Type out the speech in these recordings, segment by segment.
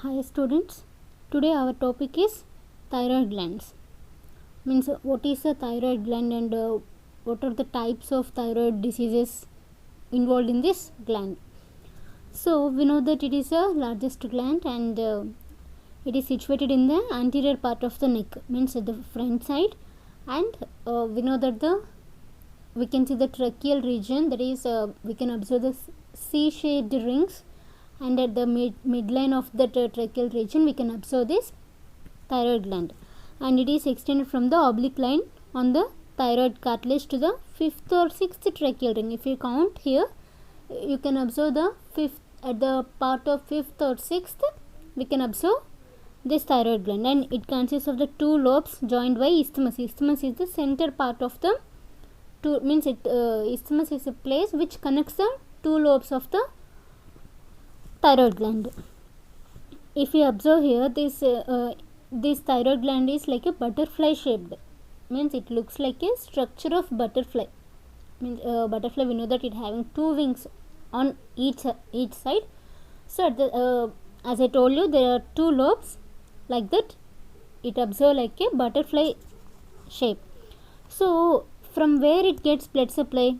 Hi students, today our topic is thyroid glands. Means what is a thyroid gland and what are the types of thyroid diseases involved in this gland. So we know that it is the largest gland and it is situated in the anterior part of the neck, means at the front side, and we know that we can see the tracheal region, that is we can observe the C-shaped rings, and at the midline of the tracheal region we can observe this thyroid gland, and it is extended from the oblique line on the thyroid cartilage to the 5th or 6th tracheal ring. If you count here, you can observe the 5th, at the part of 5th or 6th we can observe this thyroid gland, and it consists of the two lobes joined by isthmus. Isthmus is the center part of the two, means isthmus is a place which connects the two lobes of the thyroid gland. If you observe here, this thyroid gland is like a butterfly shaped, means it looks like a structure of butterfly. Means butterfly, we know that it having two wings on each side. So at the, as I told you, there are two lobes like that. It observe like a butterfly shape. So from where it gets blood supply?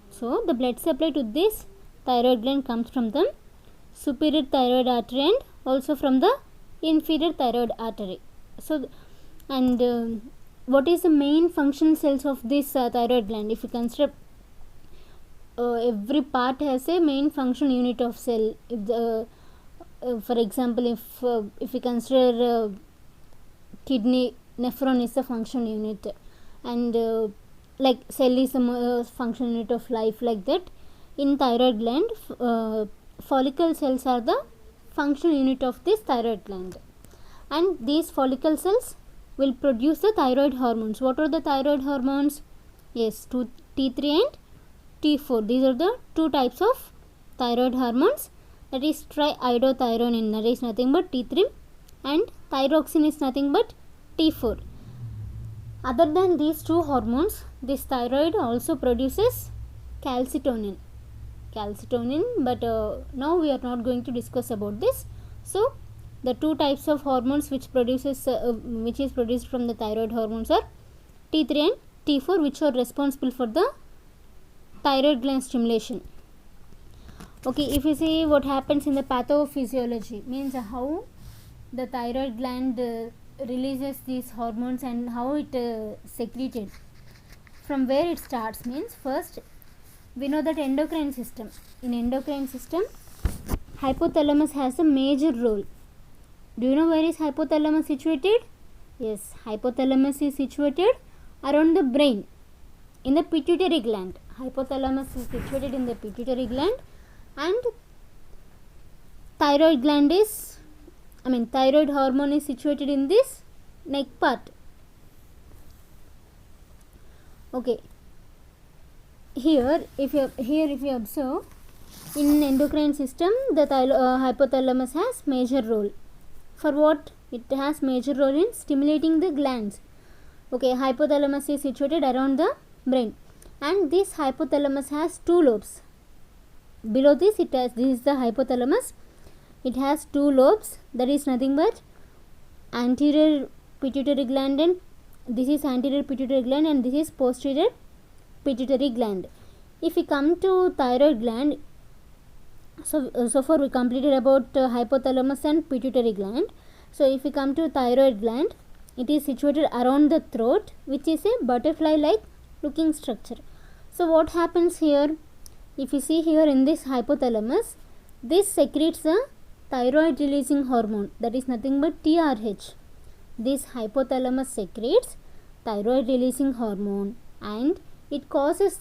So the blood supply to this thyroid gland comes from the superior thyroid artery and also from the inferior thyroid artery. So and what is the main function cells of this thyroid gland? If you consider every part has a main function unit of cell. If the for example, if we consider kidney, nephron is the function unit, and like cell is the function unit of life, like that. In thyroid gland, follicle cells are the function unit of this thyroid gland, and these follicle cells will produce the thyroid hormones. What are the thyroid hormones? Yes, T3 and T4. These are the two types of thyroid hormones, that is triiodothyronine, that is nothing but T3, and thyroxine is nothing but T4. Other than these two hormones, this thyroid also produces calcitonin, but now we are not going to discuss about this. So the two types of hormones which is produced from the thyroid hormones are T3 and T4, which are responsible for the thyroid gland stimulation. Okay, if you see what happens in the pathophysiology, means how the thyroid gland releases these hormones and how it secreted, from where it starts, means first we know that endocrine system. In endocrine system, hypothalamus has a major role. Do you know where is hypothalamus situated? Yes, hypothalamus is situated around the brain, in the pituitary gland. Hypothalamus is situated in the pituitary gland, and thyroid hormone is situated in this neck part. Okay, here if you observe, in endocrine system the hypothalamus has major role. For what? It has major role in stimulating the glands. Okay, hypothalamus is situated around the brain, and this hypothalamus has two lobes. Below this, this is the hypothalamus. It has two lobes, that is nothing but anterior pituitary gland, and this is anterior pituitary gland, and this is posterior pituitary gland. If we come to thyroid gland, so far we completed about hypothalamus and pituitary gland. So if we come to thyroid gland, it is situated around the throat, which is a butterfly like looking structure. So what happens here? If you see here in this hypothalamus, this secretes a thyroid releasing hormone, that is nothing but TRH. This hypothalamus secretes thyroid releasing hormone, and it causes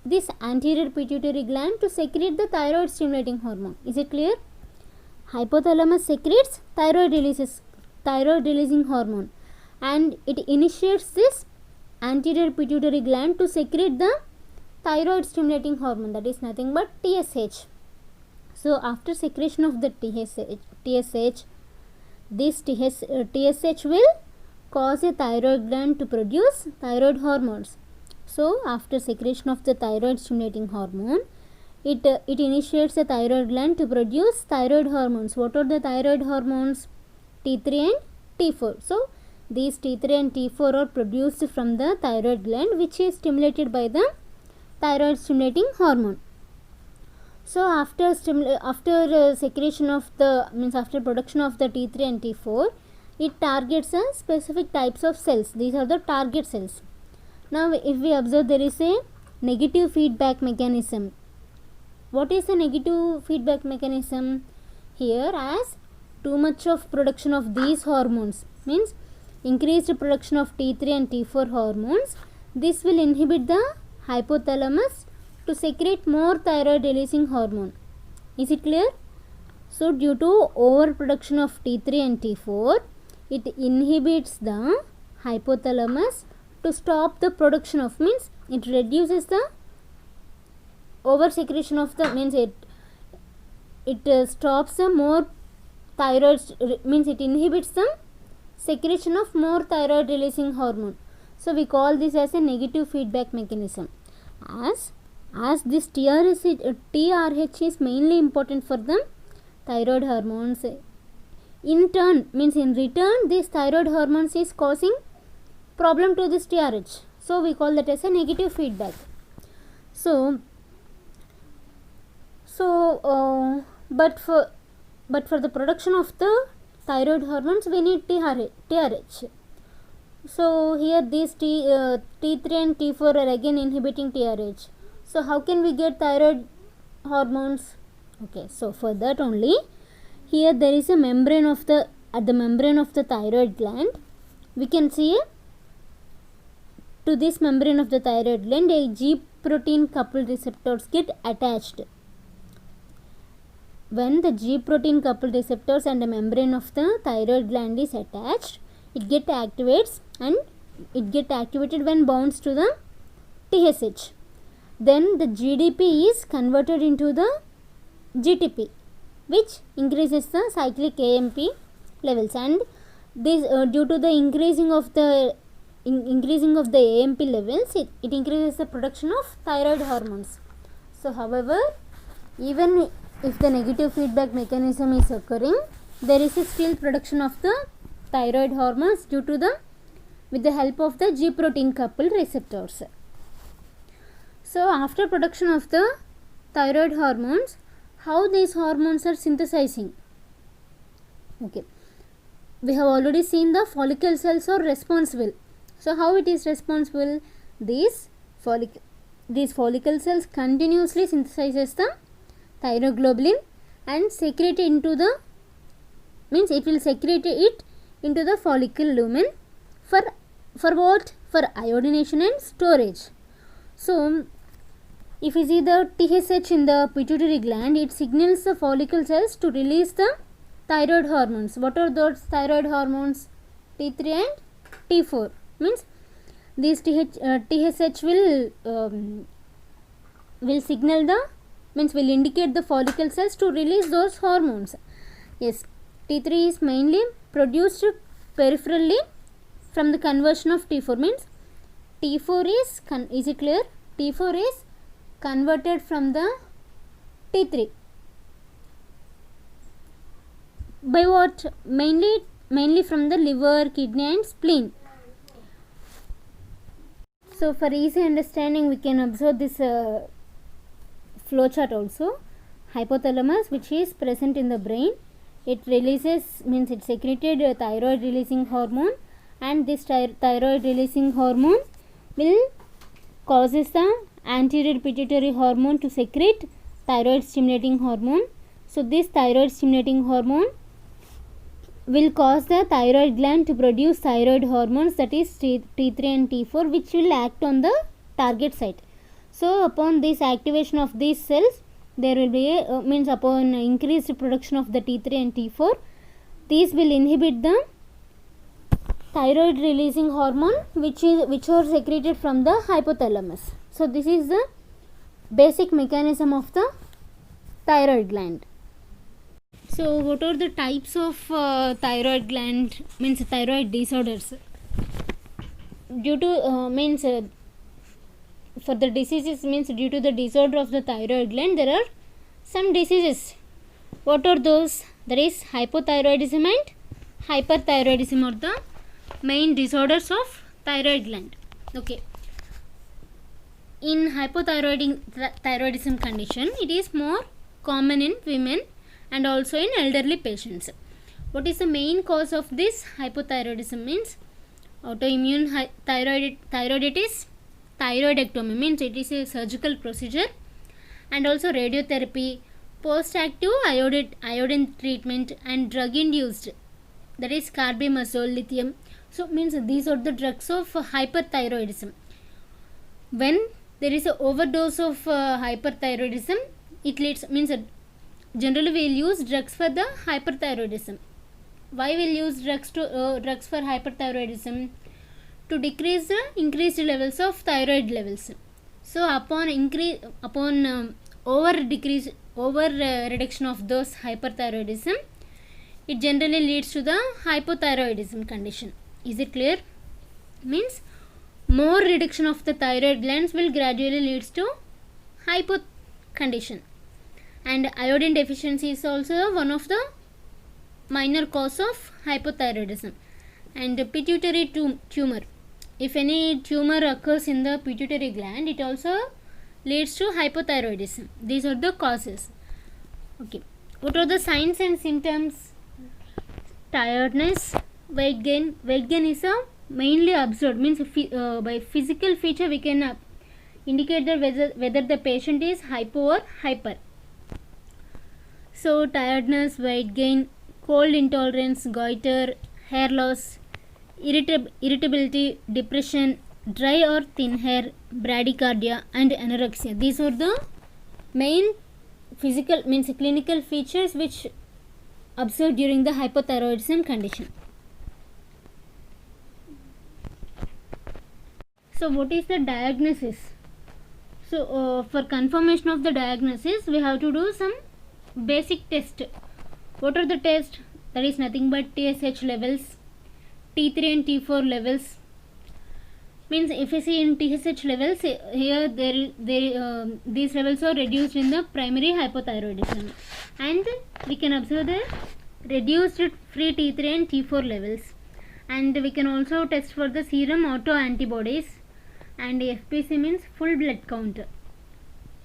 this anterior pituitary gland to secrete the thyroid stimulating hormone. Is it clear? Hypothalamus secretes thyroid releasing hormone, and it initiates this anterior pituitary gland to secrete the thyroid stimulating hormone, that is nothing but TSH. So after secretion of the TSH, this TSH will cause a thyroid gland to produce thyroid hormones. So after secretion of the thyroid stimulating hormone, it initiates the thyroid gland to produce thyroid hormones. What are the thyroid hormones? T3 and T4. So these T3 and T4 are produced from the thyroid gland, which is stimulated by the thyroid stimulating hormone. So after secretion of the after production of the T3 and T4, it targets a specific types of cells. These are the target cells. Now if we observe, there is a negative feedback mechanism. What is the negative feedback mechanism? Here, as too much of production of these hormones, means increased production of T3 and T4 hormones, this will inhibit the hypothalamus to secrete more thyroid releasing hormone. Is it clear? So due to overproduction of T3 and T4, it inhibits the hypothalamus to stop the production of, means it reduces the over secretion of the, means it stops the more thyroid, means it inhibits the secretion of more thyroid releasing hormone. So we call this as a negative feedback mechanism. As this TRH is mainly important for the thyroid hormones, in turn, means in return, this thyroid hormones is causing problem to this TRH. So we call that as a negative feedback. But for the production of the thyroid hormones, we need TRH. So here these T3 and T4 are again inhibiting TRH. So how can we get thyroid hormones? Okay, so for that only, here there is a membrane of the, at the membrane of the thyroid gland, we can see to this membrane of the thyroid gland a G protein coupled receptors get attached. When the G protein coupled receptors and the membrane of the thyroid gland is attached, it get activates and it get activated when bounds to the TSH. Then the GDP is converted into the GTP, which increases the cyclic AMP levels, and this due to the increasing of the AMP levels, it increases the production of thyroid hormones. So however, even if the negative feedback mechanism is occurring, there is a still production of the thyroid hormones due to the, with the help of the G protein coupled receptors. So after production of the thyroid hormones, how these hormones are synthesizing? Okay, we have already seen the follicle cells are responsible. So how it is responsible? These follicle cells continuously synthesizes the thyroglobulin and secrete into the, means it will secrete it into the follicle lumen for what? For iodination and storage. So if you see the TSH in the pituitary gland, it signals the follicle cells to release the thyroid hormones. What are those thyroid hormones? T3 and T4. Means these TSH will signal the, means will indicate the follicle cells to release those hormones. Yes, T3 is mainly produced peripherally from the conversion of T4. Means T4 is it clear? T4 is converted from the T3 by what? Mainly from the liver, kidney and spleen. So for easy understanding, we can observe this flowchart also. Hypothalamus, which is present in the brain, it releases, means it secreted a thyroid releasing hormone, and this thyroid releasing hormone will causes the anterior pituitary hormone to secrete thyroid stimulating hormone. So this thyroid stimulating hormone will cause the thyroid gland to produce thyroid hormones, that is T3 and T4, which will act on the target site. So upon this activation of these cells, there will be a means upon increased production of the T3 and T4, these will inhibit the thyroid releasing hormone which are secreted from the hypothalamus. So this is the basic mechanism of the thyroid gland. So what are the types of thyroid gland, means thyroid disorders? Due to for the diseases, means due to the disorder of the thyroid gland, there are some diseases. What are those? That is hypothyroidism and hyperthyroidism are the main disorders of thyroid gland. Okay. In hypothyroidism condition, it is more common in women and also in elderly patients. What is the main cause of this hypothyroidism? Means autoimmune thyroiditis, thyroidectomy, means it is a surgical procedure, and also radiotherapy, post-active iodine treatment, and drug induced, that is carbimazole, lithium. So means these are the drugs of hyperthyroidism. When there is an overdose of hyperthyroidism, it leads, means generally we will use drugs for the hyperthyroidism. Why we will use drugs for hyperthyroidism? To decrease the increased levels of thyroid levels. So upon reduction of those hyperthyroidism, it generally leads to the hypothyroidism condition. Is it clear? Means more reduction of the thyroid glands will gradually leads to hypo condition. And iodine deficiency is also one of the minor cause of hypothyroidism. And pituitary tumor, if any tumor occurs in the pituitary gland, it also leads to hypothyroidism. These are the causes. Okay, what are the signs and symptoms? Tiredness, weight gain. Weight gain is mainly observed, means by physical feature we can indicate that whether the patient is hypo or hyper. So tiredness, weight gain, cold intolerance, goiter, hair loss, irritability, depression, dry or thin hair, bradycardia, and anorexia. These are the main physical, means clinical features which observed during the hypothyroidism condition. So what is the diagnosis? So for confirmation of the diagnosis, we have to do some basic test. What are the tests? That is nothing but TSH levels, T3 and T4 levels. Means if you see in TSH levels, here these levels are reduced in the primary hypothyroidism, and we can observe the reduced free T3 and T4 levels. And we can also test for the serum autoantibodies, and FPC means full blood count.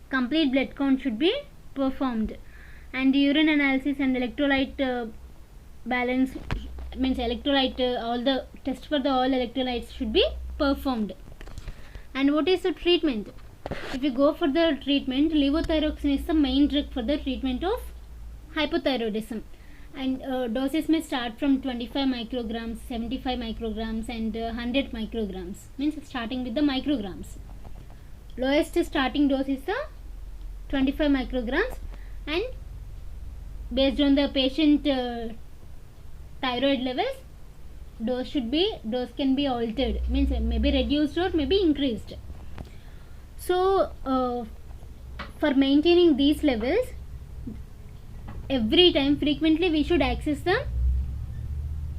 Complete blood count should be performed, and urine analysis and electrolyte balance, means electrolyte all the test for the all electrolytes should be performed. And what is the treatment? If you go for the treatment, levothyroxine is the main drug for the treatment of hypothyroidism, and doses may start from 25 micrograms, 75 micrograms, and 100 micrograms, means starting with the micrograms. Lowest starting dose is the 25 micrograms, and based on the patient thyroid levels, dose can be altered, means maybe reduced or maybe increased. So for maintaining these levels, every time frequently we should access the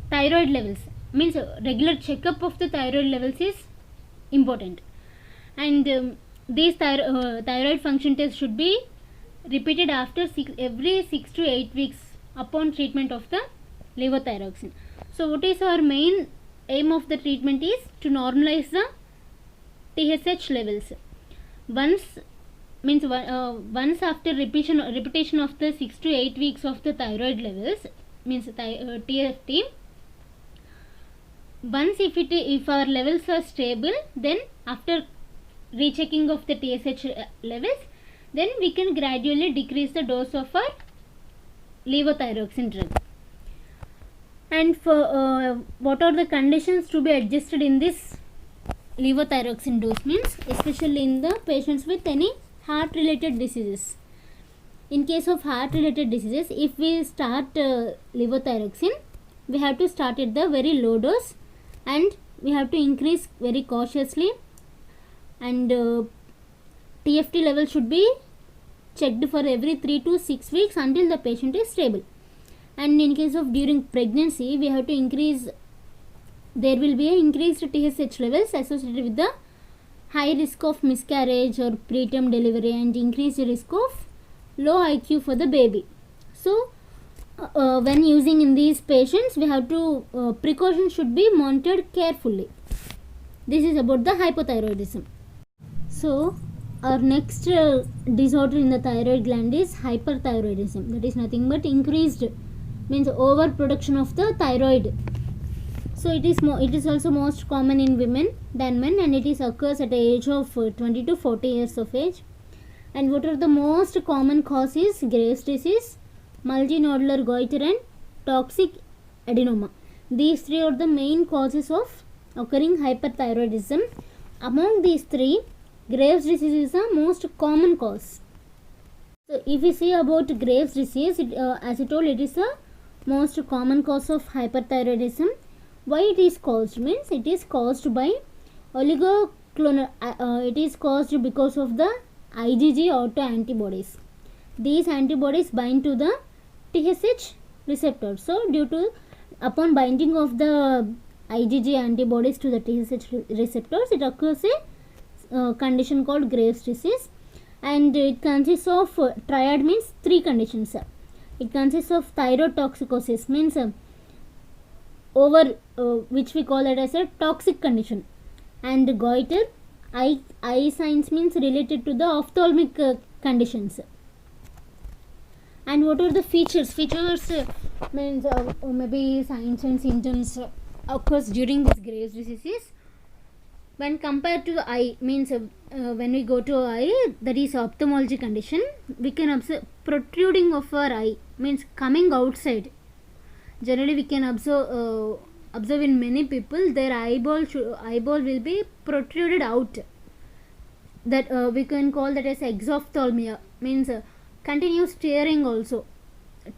thyroid levels, means regular checkup of the thyroid levels is important. And these thyroid function tests should be repeated after every 6 to 8 weeks upon treatment of the levothyroxine. So what is our main aim of the treatment is to normalize the TSH levels. Once after repetition of the 6 to 8 weeks of the thyroid levels, means TFT, once if our levels are stable, then after rechecking of the TSH levels, then we can gradually decrease the dose of our levothyroxine drug. And for what are the conditions to be adjusted in this levothyroxine dose? Means especially in the patients with any heart related diseases. In case of heart related diseases, if we start levothyroxine, we have to start at the very low dose, and we have to increase very cautiously, and TFT level should be checked for every 3 to 6 weeks until the patient is stable. And in case of during pregnancy, we have to increase, there will be a increased TSH levels associated with the high risk of miscarriage or preterm delivery and increased risk of low IQ for the baby. So when using in these patients, we have to precautions should be monitored carefully. This is about the hypothyroidism. So our next disorder in the thyroid gland is hyperthyroidism. That is nothing but increased, means overproduction of the thyroid. So it is also most common in women than men, and it is occurs at the age of 20 to 40 years of age. And what are the most common causes? Graves' disease, multinodular goiter, and toxic adenoma. These three are the main causes of occurring hyperthyroidism. Among these three, Graves' disease is the most common cause. So if we see about Graves' disease, as I told, it is the most common cause of hyperthyroidism. Why it is caused? Means it is caused by oligoclonal. It is caused because of the IgG autoantibodies. These antibodies bind to the TSH receptor. So due to upon binding of the IgG antibodies to the TSH receptors, it occurs a condition called Graves' disease, and it consists of triad, means three conditions. It consists of thyrotoxicosis, means which we call it as a toxic condition, and goiter, eye signs, means related to the ophthalmic conditions. And what are the features? Features means maybe signs and symptoms occurs during this Graves' disease. When compared to the eye, means when we go to eye, that is ophthalmology condition, we can observe protruding of our eye, means coming outside. Generally we can observe in many people, their eyeball will be protruded out. That we can call that as exophthalmia, means continuous tearing also.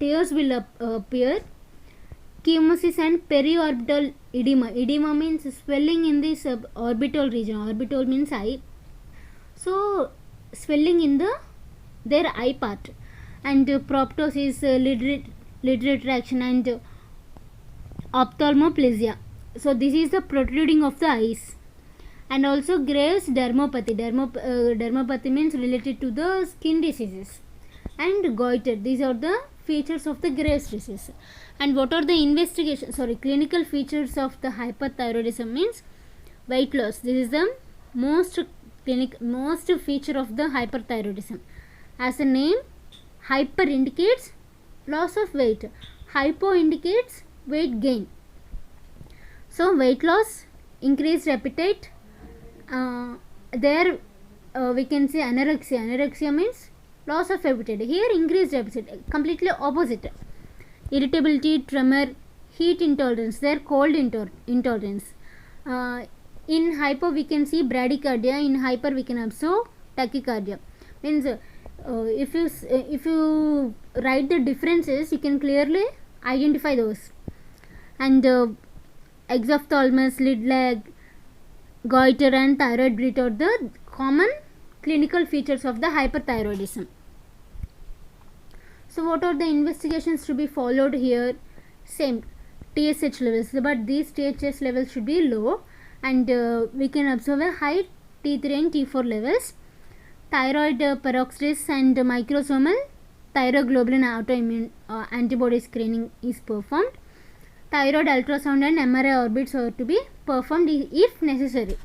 Tears will appear. Chemosis and periorbital edema. Edema means swelling in this orbital region. Orbital means eye. So swelling in their eye part. And proptosis, lid retraction, and ophthalmoplegia. So this is the protruding of the eyes. And also Graves' dermopathy. Dermopathy means related to the skin diseases. And goiter. These are the features of the Graves' disease. And what are the clinical features of the hyperthyroidism? Means weight loss. This is the most feature of the hyperthyroidism. As a name, hyper indicates loss of weight, hypo indicates weight gain. So weight loss, increased appetite, there we can say anorexia. Anorexia means loss of appetite. Here increased appetite, completely opposite. Irritability, tremor, heat intolerance, there cold intolerance. In hypo we can see bradycardia, in hyper we can observe tachycardia. Means if you write the differences, you can clearly identify those. And exophthalmos, lid lag, goiter, and thyroid bleed are the common clinical features of the hyperthyroidism. So what are the investigations to be followed here? Same, TSH levels, but these TSH levels should be low, and we can observe a high T3 and T4 levels. Thyroid peroxidase and microsomal thyroglobulin autoimmune antibody screening is performed. Thyroid ultrasound and MRI orbits are to be performed if necessary.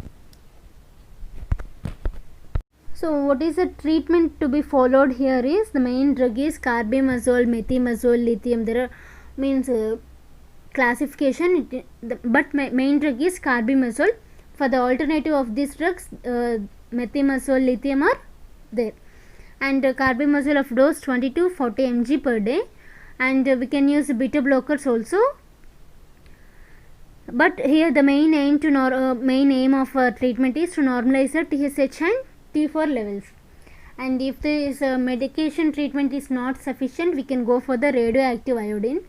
So what is the treatment to be followed here is, the main drug is carbimazole, methimazole, lithium. There are means classification, but main drug is carbimazole. For the alternative of these drugs, methimazole, lithium are there. And carbimazole of dose 20 to 40 mg per day, and we can use beta blockers also. But here the main aim of treatment is to normalize the TSH and T4 levels. And if this medication treatment is not sufficient, we can go for the radioactive iodine.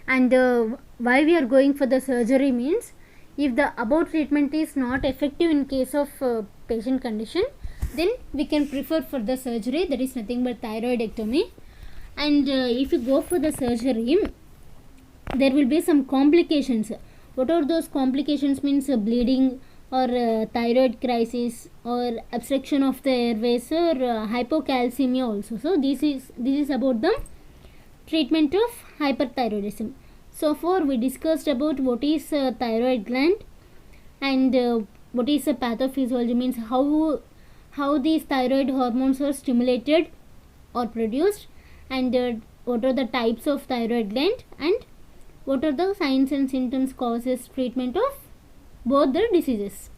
And why we are going for the surgery means, if the above treatment is not effective in case of patient condition, then we can prefer for the surgery, that is nothing but thyroidectomy. And if you go for the surgery, there will be some complications. What are those complications? Means bleeding, or thyroid crisis or obstruction of the airways or hypocalcemia also. So this is about the treatment of hyperthyroidism. So far we discussed about what is thyroid gland and what is a pathophysiology, means how these thyroid hormones are stimulated or produced, and what are the types of thyroid gland, and what are the signs and symptoms, causes, treatment of both the diseases.